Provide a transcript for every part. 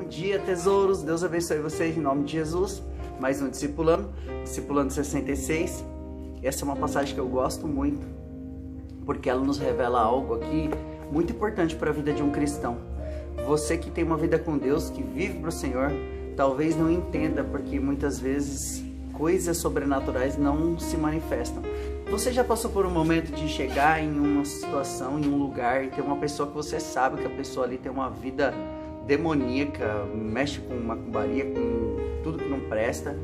Bom dia, tesouros. Deus abençoe vocês em nome de Jesus. Mais um Discipulando 66. Essa é uma passagem que eu gosto muito, porque ela nos revela algo aqui muito importante para a vida de um cristão. Você que tem uma vida com Deus, que vive para o Senhor, talvez não entenda, porque muitas vezes coisas sobrenaturais não se manifestam. Você já passou por um momento de chegar em uma situação, em um lugar, e ter uma pessoa que você sabe que a pessoa ali tem uma vida demoníaca, mexe com macumbaria, com tudo que não presta,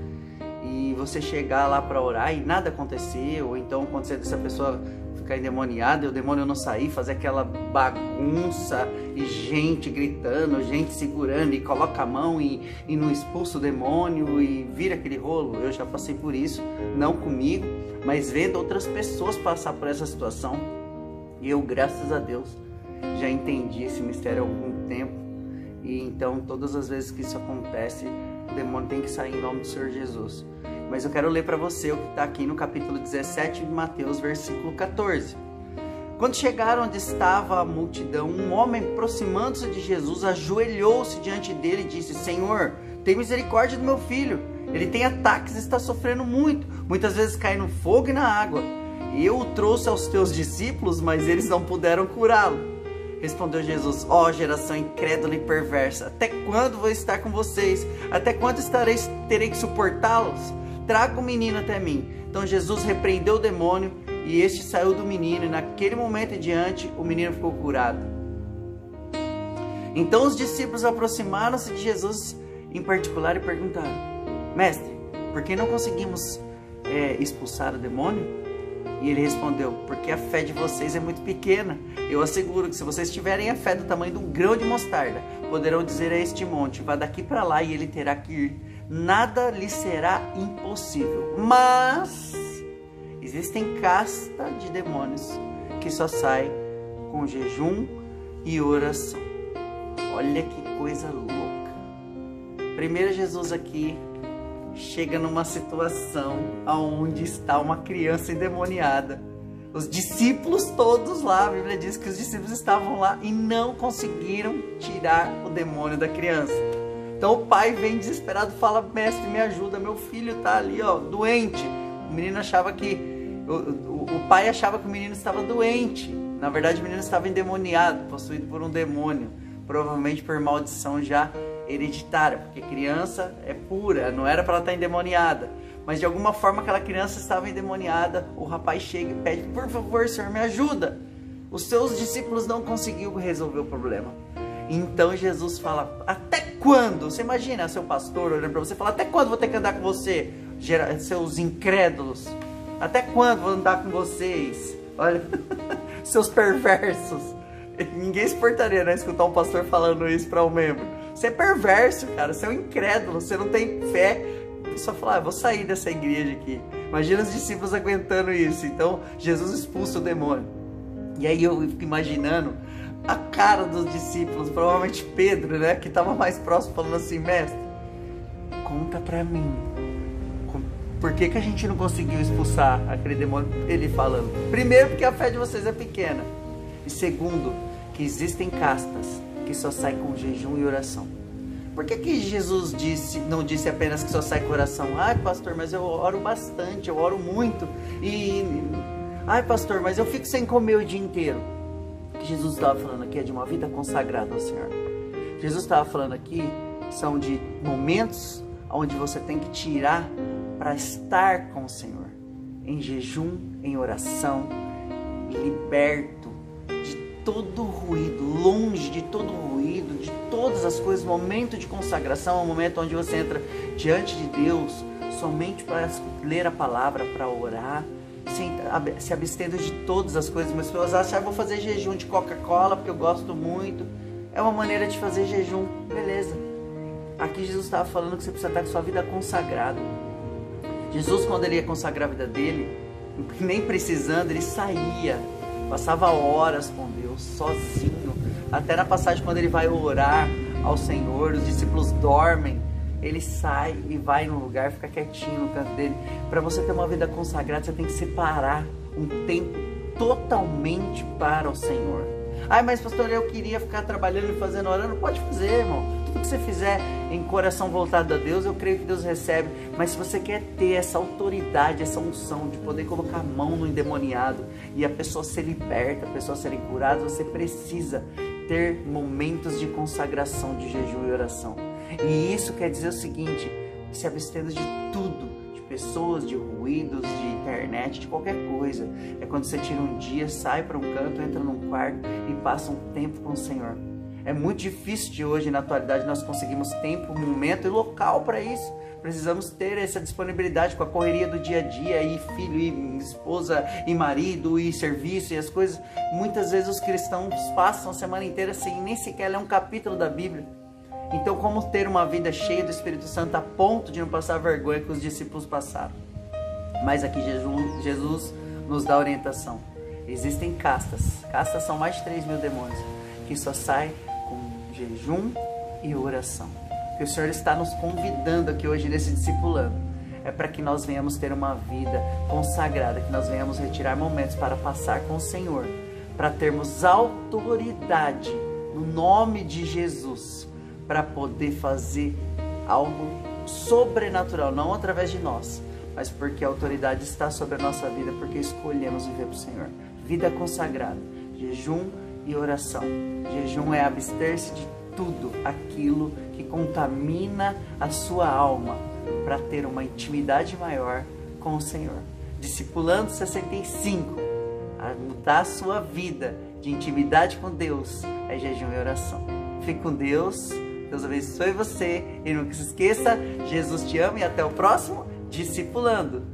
e você chegar lá para orar e nada acontecer, ou então acontecer dessa pessoa ficar endemoniada e o demônio não sair, fazer aquela bagunça e gente gritando, gente segurando e coloca a mão e não expulsa o demônio e vira aquele rolo. Eu já passei por isso, não comigo, mas vendo outras pessoas passar por essa situação. E eu, graças a Deus, já entendi esse mistério há algum tempo. E então todas as vezes que isso acontece, o demônio tem que sair em nome do Senhor Jesus. Mas eu quero ler para você o que está aqui no capítulo 17 de Mateus, versículo 14. Quando chegaram onde estava a multidão, um homem, aproximando-se de Jesus, ajoelhou-se diante dele e disse: Senhor, tem misericórdia do meu filho. Ele tem ataques e está sofrendo muito. Muitas vezes cai no fogo e na água. Eu o trouxe aos teus discípulos, mas eles não puderam curá-lo. Respondeu Jesus: ó geração incrédula e perversa, até quando vou estar com vocês? Até quando terei que suportá-los? Traga o menino até mim. Então Jesus repreendeu o demônio e este saiu do menino, e naquele momento em diante o menino ficou curado. Então os discípulos aproximaram-se de Jesus em particular e perguntaram: Mestre, por que não conseguimos expulsar o demônio? E ele respondeu: porque a fé de vocês é muito pequena. Eu asseguro que se vocês tiverem a fé do tamanho de um grão de mostarda, poderão dizer a este monte: vá daqui para lá, e ele terá que ir. Nada lhe será impossível. Mas existem casta de demônios que só saem com jejum e oração. Olha que coisa louca. Primeiro, Jesus aqui chega numa situação onde está uma criança endemoniada. Os discípulos todos lá, a Bíblia diz que os discípulos estavam lá e não conseguiram tirar o demônio da criança. Então o pai vem desesperado e fala: mestre, me ajuda, meu filho está ali, ó, doente. O menino achava que, o pai achava que o menino estava doente. Na verdade o menino estava endemoniado, possuído por um demônio, provavelmente por maldição já hereditária, porque criança é pura, não era para ela estar endemoniada, mas de alguma forma aquela criança estava endemoniada. O rapaz chega e pede: por favor, Senhor, me ajuda. Os seus discípulos não conseguiram resolver o problema. Então Jesus fala: até quando? Você imagina seu pastor olhando para você e falar: até quando vou ter que andar com você, seus incrédulos? Até quando vou andar com vocês? Olha, seus perversos. Ninguém se importaria, né, escutar um pastor falando isso para um membro. Você é perverso, cara, você é um incrédulo, você não tem fé. Só falar: vou sair dessa igreja aqui. Imagina os discípulos aguentando isso. Então Jesus expulsa o demônio. E aí eu fico imaginando a cara dos discípulos, provavelmente Pedro, né, que estava mais próximo, falando assim: mestre, conta pra mim, por que a gente não conseguiu expulsar aquele demônio? Ele falando: primeiro, porque a fé de vocês é pequena, e segundo, que existem castas que só saem com jejum e oração. Por que Jesus não disse apenas que só sai com oração? Ai, pastor, mas eu oro bastante, eu oro muito, ai, pastor, mas eu fico sem comer o dia inteiro. O que Jesus estava falando aqui é de uma vida consagrada ao Senhor. Jesus estava falando aqui são de momentos onde você tem que tirar para estar com o Senhor, em jejum, em oração, liberto de todo ruído, longe de todo ruído, de todas as coisas. Momento de consagração é um momento onde você entra diante de Deus somente para ler a palavra, para orar, se abstendo de todas as coisas. Mas as pessoas acham: eu vou fazer jejum de Coca-Cola porque eu gosto muito. É uma maneira de fazer jejum, beleza. Aqui Jesus estava falando que você precisa estar com sua vida consagrada. Jesus, quando ele ia consagrar a vida dele, nem precisando, ele saía, passava horas com Deus, sozinho. Até na passagem, quando ele vai orar ao Senhor, os discípulos dormem, ele sai e vai num lugar, fica quietinho no canto dele. Para você ter uma vida consagrada, você tem que separar um tempo totalmente para o Senhor. Ai, mas pastor, eu queria ficar trabalhando e fazendo, orando. Pode fazer, irmão. tudo que você fizer em coração voltado a Deus, eu creio que Deus recebe. Mas se você quer ter essa autoridade, essa unção de poder colocar a mão no endemoniado e a pessoa ser liberta, a pessoa ser curada, você precisa ter momentos de consagração, de jejum e oração. E isso quer dizer o seguinte: se abstendo de tudo, de pessoas, de ruídos, de internet, de qualquer coisa. É quando você tira um dia, sai para um canto, entra num quarto e passa um tempo com o Senhor. É muito difícil de hoje, na atualidade, nós conseguimos tempo, momento e local para isso. Precisamos ter essa disponibilidade com a correria do dia a dia, e filho, e esposa, e marido, e serviço, e as coisas. Muitas vezes os cristãos passam a semana inteira sem nem sequer ler um capítulo da Bíblia. Então, como ter uma vida cheia do Espírito Santo a ponto de não passar vergonha que os discípulos passaram? Mas aqui Jesus nos dá orientação. Existem castas. Castas são mais de 3.000 demônios, que só saem com jejum e oração. Que o Senhor está nos convidando aqui hoje nesse discipulando. É para que nós venhamos ter uma vida consagrada, que nós venhamos retirar momentos para passar com o Senhor, para termos autoridade no nome de Jesus, para poder fazer algo sobrenatural, não através de nós, mas porque a autoridade está sobre a nossa vida, porque escolhemos viver para o Senhor. Vida consagrada, jejum e oração. Jejum é abster-se de tudo aquilo que contamina a sua alma, para ter uma intimidade maior com o Senhor. Discipulando 65, a mudar a sua vida de intimidade com Deus, é jejum e oração. Fique com Deus, Deus abençoe você, e nunca se esqueça, Jesus te ama, e até o próximo Discipulando.